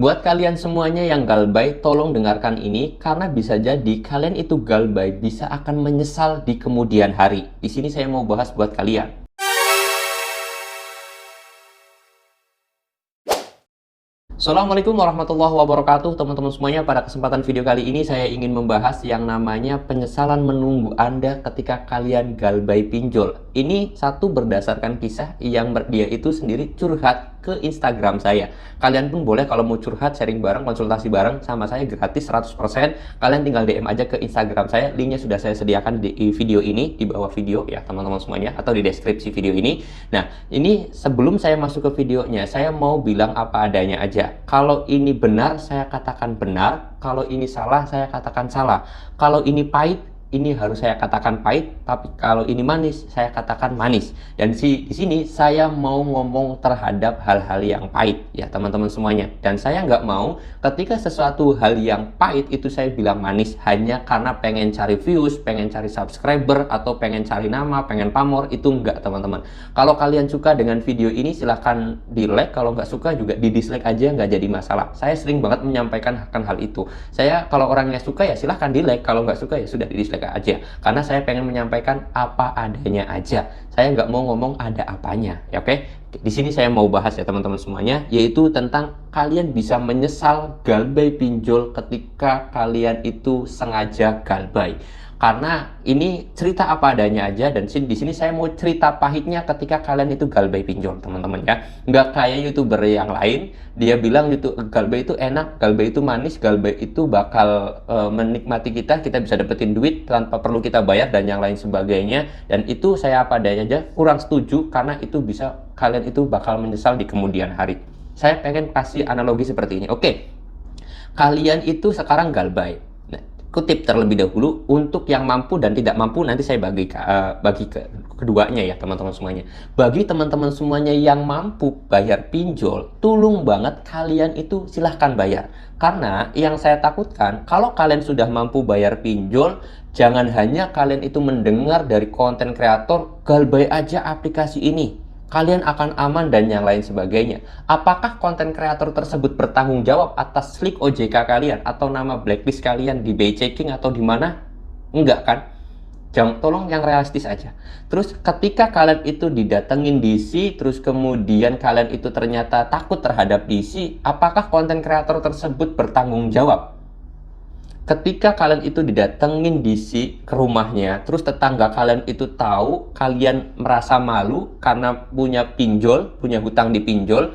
Buat kalian semuanya yang galbay, tolong dengarkan ini karena bisa jadi kalian itu galbay bisa akan menyesal di kemudian hari. Di sini saya mau bahas buat kalian. Assalamualaikum warahmatullahi wabarakatuh teman-teman semuanya. Pada kesempatan video kali ini saya ingin membahas yang namanya penyesalan menunggu Anda ketika kalian galbay pinjol. Ini satu berdasarkan kisah yang dia itu sendiri curhat ke Instagram saya. Kalian pun boleh kalau mau curhat, sharing bareng, konsultasi bareng sama saya gratis 100%. Kalian tinggal DM aja ke Instagram saya. Linknya sudah saya sediakan di video ini, di bawah video ya teman-teman semuanya, atau di deskripsi video ini. Nah, ini sebelum saya masuk ke videonya, saya mau bilang apa adanya aja. Kalau ini benar, saya katakan benar. Kalau ini salah, saya katakan salah. Kalau ini pahit, ini harus saya katakan pahit, tapi kalau ini manis, saya katakan manis. Dan di sini saya mau ngomong terhadap hal-hal yang pahit, ya teman-teman semuanya. Dan saya nggak mau ketika sesuatu hal yang pahit itu saya bilang manis hanya karena pengen cari views, pengen cari subscriber, atau pengen cari nama, pengen pamor. Itu nggak, teman-teman. Kalau kalian suka dengan video ini, silahkan di like. Kalau nggak suka juga di dislike aja, nggak jadi masalah. Saya sering banget menyampaikan akan hal itu. Saya kalau orangnya suka ya silahkan di like, kalau nggak suka ya sudah di dislike aja, karena saya pengen menyampaikan apa adanya aja. Saya nggak mau ngomong ada apanya, ya oke? Di sini saya mau bahas ya teman-teman semuanya, yaitu tentang kalian bisa menyesal galbay pinjol ketika kalian itu sengaja galbay. Karena ini cerita apa adanya aja, dan di sini saya mau cerita pahitnya ketika kalian itu galbay pinjol, teman-teman ya. Nggak kayak YouTuber yang lain, dia bilang YouTube galbay itu enak, galbay itu manis, galbay itu bakal menikmati kita bisa dapetin duit tanpa perlu kita bayar dan yang lain sebagainya. Dan itu saya apa adanya aja, kurang setuju, karena itu bisa kalian itu bakal menyesal di kemudian hari. Saya pengen kasih analogi seperti ini. Oke, kalian itu sekarang galbay. Kutip terlebih dahulu, untuk yang mampu dan tidak mampu nanti saya bagi ke keduanya ya teman-teman semuanya. Bagi teman-teman semuanya yang mampu bayar pinjol, tolong banget kalian itu silahkan bayar. Karena yang saya takutkan, kalau kalian sudah mampu bayar pinjol, jangan hanya kalian itu mendengar dari konten kreator, galbay aja aplikasi ini, kalian akan aman dan yang lain sebagainya. Apakah konten kreator tersebut bertanggung jawab atas slik OJK kalian atau nama blacklist kalian di BI checking atau di mana? Enggak kan? Jangan, tolong yang realistis aja. Terus ketika kalian itu didatengin DC, terus kemudian kalian itu ternyata takut terhadap DC, apakah konten kreator tersebut bertanggung jawab? Ketika kalian itu didatengin DC ke rumahnya, terus tetangga kalian itu tahu kalian merasa malu karena punya pinjol, punya hutang di pinjol,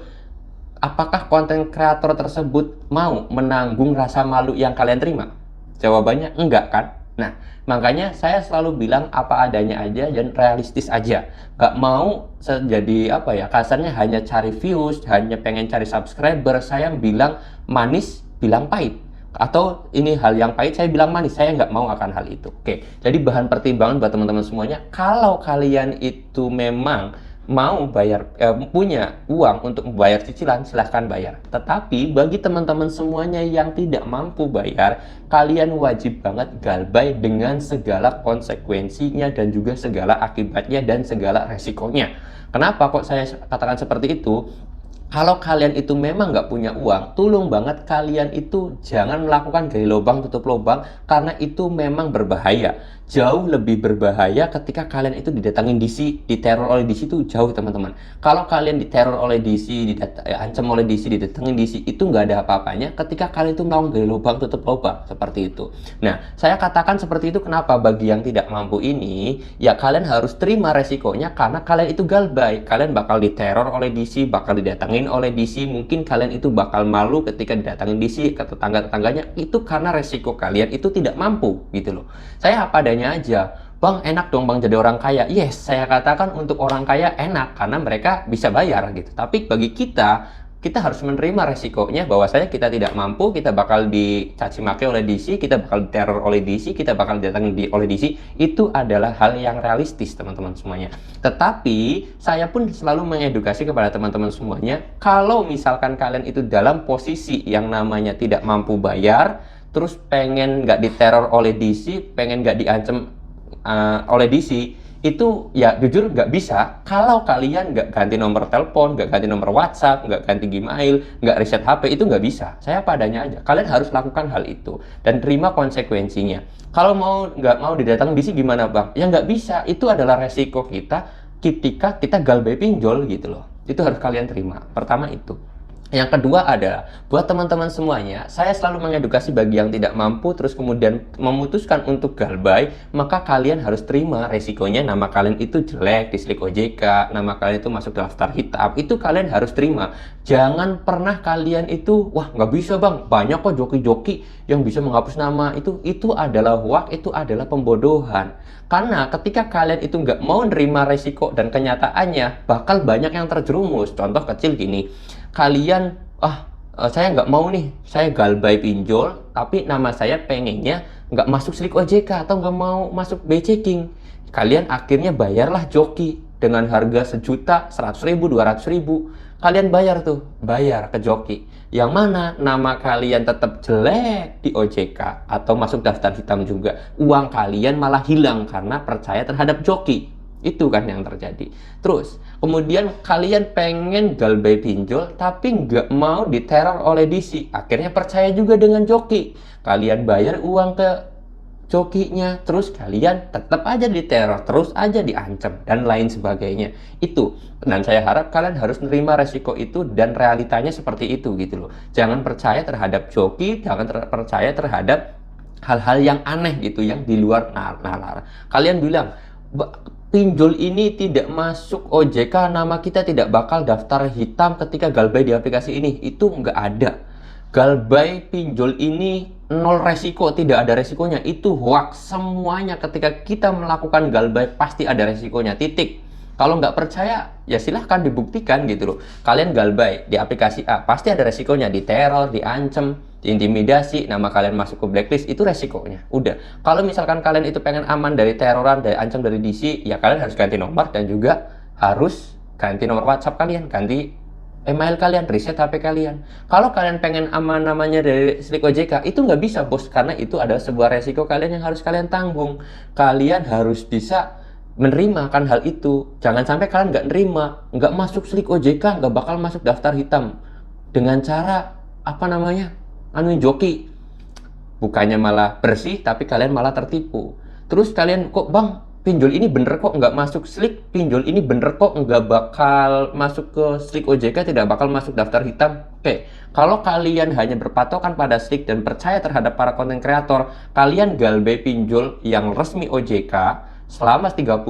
apakah konten kreator tersebut mau menanggung rasa malu yang kalian terima? Jawabannya enggak kan? Nah, makanya saya selalu bilang apa adanya aja dan realistis aja. Gak mau jadi apa ya, kasarnya hanya cari views, hanya pengen cari subscriber. Saya bilang manis, bilang pahit. Atau ini hal yang pahit, saya bilang manis. Saya nggak mau akan hal itu. Oke, jadi bahan pertimbangan buat teman-teman semuanya, kalau kalian itu memang mau bayar, punya uang untuk membayar cicilan, silahkan bayar. Tetapi bagi teman-teman semuanya yang tidak mampu bayar, kalian wajib banget galbay dengan segala konsekuensinya dan juga segala akibatnya dan segala resikonya. Kenapa kok saya katakan seperti itu? Kalau kalian itu memang nggak punya uang, tolong banget kalian itu jangan melakukan gali lubang tutup lubang, karena itu memang berbahaya. Jauh lebih berbahaya ketika kalian itu didatangin DC, diteror oleh DC, itu jauh teman-teman. Kalau kalian diteror oleh DC, diancam oleh DC, didatangin DC, itu nggak ada apa-apanya ketika kalian itu mau gali lubang tutup lubang, seperti itu. Nah, saya katakan seperti itu kenapa? Bagi yang tidak mampu ini, ya kalian harus terima resikonya karena kalian itu galbay. Kalian bakal diteror oleh DC, bakal didatangin oleh DC, mungkin kalian itu bakal malu ketika didatangin DC ke tetangga-tetangganya, itu karena resiko kalian itu tidak mampu gitu loh. Saya apa adanya aja. Bang, enak dong bang jadi orang kaya. Yes, saya katakan untuk orang kaya enak karena mereka bisa bayar gitu. Tapi bagi kita harus menerima resikonya bahwasanya kita tidak mampu, kita bakal dicaci maki oleh DC, kita bakal diteror oleh DC, kita bakal didatangi oleh DC. Itu adalah hal yang realistis teman-teman semuanya. Tetapi saya pun selalu mengedukasi kepada teman-teman semuanya, kalau misalkan kalian itu dalam posisi yang namanya tidak mampu bayar, terus pengen nggak diteror oleh DC, pengen nggak diancam oleh DC, Itu ya jujur nggak bisa kalau kalian nggak ganti nomor telepon, nggak ganti nomor WhatsApp, nggak ganti Gmail, nggak reset HP, itu nggak bisa. Saya padanya aja. Kalian harus lakukan hal itu dan terima konsekuensinya. Kalau nggak mau didatang DC gimana bang? Ya nggak bisa. Itu adalah resiko kita ketika kita galbay pinjol gitu loh. Itu harus kalian terima. Pertama itu. Yang kedua adalah, buat teman-teman semuanya, saya selalu mengedukasi bagi yang tidak mampu, terus kemudian memutuskan untuk galbay, maka kalian harus terima resikonya nama kalian itu jelek, dislik OJK, nama kalian itu masuk daftar hitam, itu kalian harus terima. Jangan pernah kalian itu, wah nggak bisa bang, banyak kok joki-joki yang bisa menghapus nama, itu adalah hoax, itu adalah pembodohan. Karena ketika kalian itu nggak mau nerima resiko dan kenyataannya, bakal banyak yang terjerumus. Contoh kecil gini, kalian saya nggak mau nih, saya galbay pinjol tapi nama saya pengennya nggak masuk slik OJK atau nggak mau masuk B-checking. Kalian akhirnya bayarlah joki dengan harga 1.000.000, 100.000, 200.000. Kalian bayar ke joki yang mana nama kalian tetap jelek di OJK atau masuk daftar hitam juga, uang kalian malah hilang karena percaya terhadap joki. Itu kan yang terjadi. Terus kemudian kalian pengen galbay pinjol tapi nggak mau diteror oleh DC, akhirnya percaya juga dengan joki. Kalian bayar uang ke jokinya, terus kalian tetap aja diteror, terus aja diancam dan lain sebagainya. Itu, dan saya harap kalian harus menerima resiko itu dan realitanya seperti itu gitu loh. Jangan percaya terhadap joki, jangan percaya terhadap hal-hal yang aneh gitu, yang di luar nalar. Kalian bilang pinjol ini tidak masuk OJK, nama kita tidak bakal daftar hitam ketika galbay di aplikasi ini. Itu nggak ada. Galbay pinjol ini nol resiko, tidak ada resikonya. Itu hoax semuanya. Ketika kita melakukan galbay pasti ada resikonya, titik. Kalau nggak percaya, ya silahkan dibuktikan gitu loh. Kalian galbay di aplikasi A, pasti ada resikonya, diteror, diancam, intimidasi, nama kalian masuk ke blacklist, itu resikonya. Udah. Kalau misalkan kalian itu pengen aman dari teroran, dari ancam dari DC, ya kalian harus ganti nomor dan juga harus ganti nomor WhatsApp kalian, ganti email kalian, reset HP kalian. Kalau kalian pengen aman namanya dari slik OJK, itu nggak bisa bos, karena itu adalah sebuah resiko kalian yang harus kalian tanggung. Kalian harus bisa menerima kan hal itu. Jangan sampai kalian nggak nerima, nggak masuk slik OJK, nggak bakal masuk daftar hitam dengan cara apa namanya, joki. Bukannya malah bersih, tapi kalian malah tertipu. Terus kalian, kok bang, pinjol ini bener kok nggak masuk slik, pinjol ini bener kok nggak bakal masuk ke slik OJK, tidak bakal masuk daftar hitam. Oke, kalau kalian hanya berpatokan pada slik dan percaya terhadap para konten kreator, kalian galbay pinjol yang resmi OJK selama 3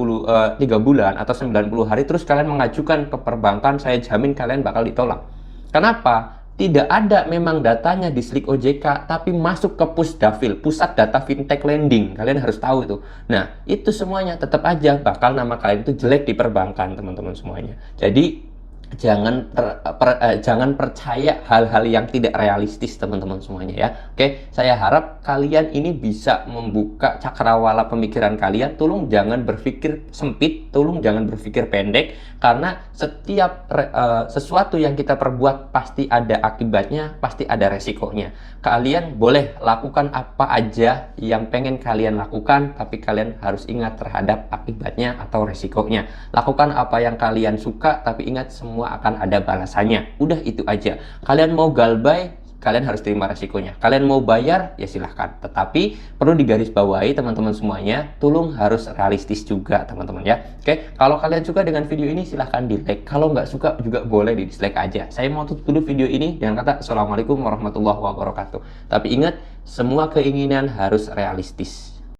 bulan atau 90 hari, terus kalian mengajukan ke perbankan, saya jamin kalian bakal ditolak. Kenapa? Tidak ada memang datanya di slik OJK, tapi masuk ke Pusdafil, Pusat Data Fintech Lending. Kalian harus tahu itu. Nah, itu semuanya tetap aja bakal nama kalian itu jelek di perbankan, teman-teman semuanya. Jadi jangan percaya hal-hal yang tidak realistis, teman-teman semuanya ya. Oke, saya harap kalian ini bisa membuka cakrawala pemikiran kalian. Tolong jangan berpikir sempit, tolong jangan berpikir pendek, karena setiap sesuatu yang kita perbuat pasti ada akibatnya, pasti ada resikonya. Kalian boleh lakukan apa aja yang pengen kalian lakukan, tapi kalian harus ingat terhadap akibatnya atau resikonya. Lakukan apa yang kalian suka, tapi ingat semua akan ada balasannya. Udah itu aja. Kalian mau galbay, kalian harus terima resikonya. Kalian mau bayar, ya silahkan. Tetapi perlu digarisbawahi teman-teman semuanya, tolong harus realistis juga teman-teman ya. Oke, kalau kalian suka dengan video ini silahkan di like. Kalau nggak suka juga boleh di dislike aja. Saya mau tutup dulu video ini dengan kata Assalamualaikum warahmatullahi wabarakatuh. Tapi ingat, semua keinginan harus realistis.